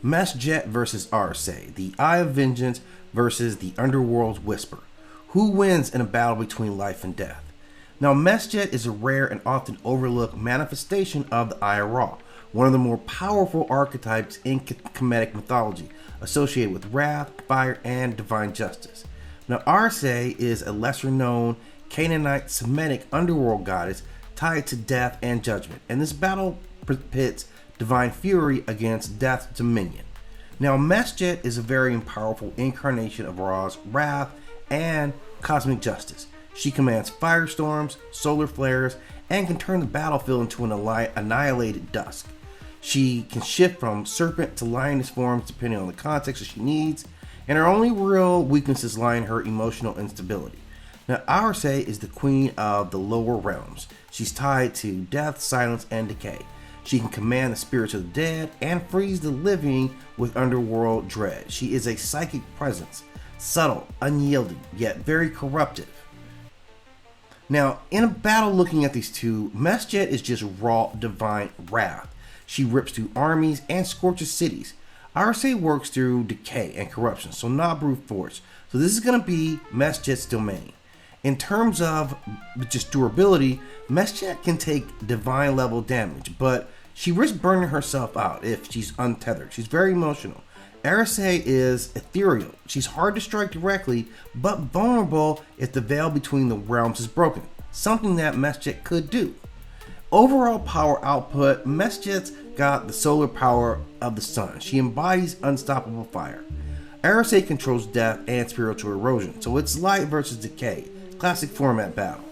Mestjet versus Arsay, the Eye of Vengeance versus the Underworld Whisper. Who wins in a battle between life and death? Now, Mestjet is a rare and often overlooked manifestation of the Eye of Ra, one of the more powerful archetypes in Kemetic mythology, associated with wrath, fire, and divine justice. Now, Arsay is a lesser-known Canaanite Semitic underworld goddess tied to death and judgment, and this battle pits divine fury against death's dominion. Now, Mestjet is a very powerful incarnation of Ra's wrath and cosmic justice. She commands firestorms, solar flares, and can turn the battlefield into an annihilated dusk. She can shift from serpent to lioness forms depending on the context that she needs, and her only real weaknesses lie in her emotional instability. Now, Arsay is the queen of the lower realms. She's tied to death, silence, and decay. She can command the spirits of the dead and freeze the living with underworld dread. She is a psychic presence, subtle, unyielding, yet very corruptive. Now, in a battle looking at these two, Mestjet is just raw divine wrath. She rips through armies and scorches cities. Arsay works through decay and corruption, so not brute force. So this is going to be Mestjet's domain. In terms of just durability, Mestjet can take divine level damage, but she risks burning herself out if she's untethered. She's very emotional. Arsay is ethereal. She's hard to strike directly, but vulnerable if the veil between the realms is broken, something that Mestjet could do. Overall power output, Mestjet's got the solar power of the sun. She embodies unstoppable fire. Arsay controls death and spiritual erosion, so it's light versus decay. Classic format battle.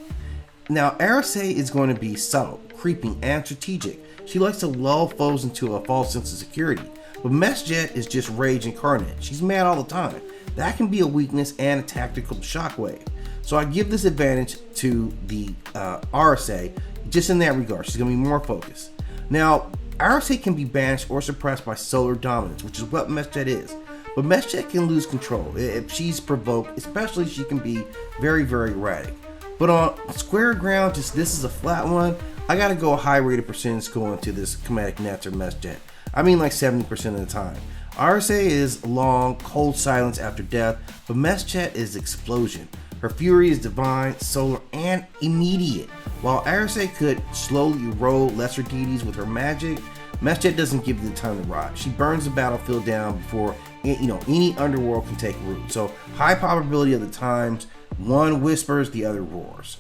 Now, Arsay is going to be subtle, creeping, and strategic. She likes to lull foes into a false sense of security. But Mestjet is just rage incarnate. She's mad all the time. That can be a weakness and a tactical shockwave. So I give this advantage to the Arsay just in that regard. She's going to be more focused. Now, Arsay can be banished or suppressed by solar dominance, which is what Mestjet is. But Mestjet can lose control if she's provoked, especially she can be very, very erratic. But on square ground, just this is a flat one, I gotta go a high rate of percentage going to this Kemetic Nets or Mestjet. I mean like 70% of the time. Arsay is long, cold silence after death, but Mestjet is explosion. Her fury is divine, solar, and immediate. While Arsay could slowly erode lesser deities with her magic, Mestjet doesn't give you the time to rot. She burns the battlefield down before any underworld can take root. So high probability of the times, one whispers, the other roars.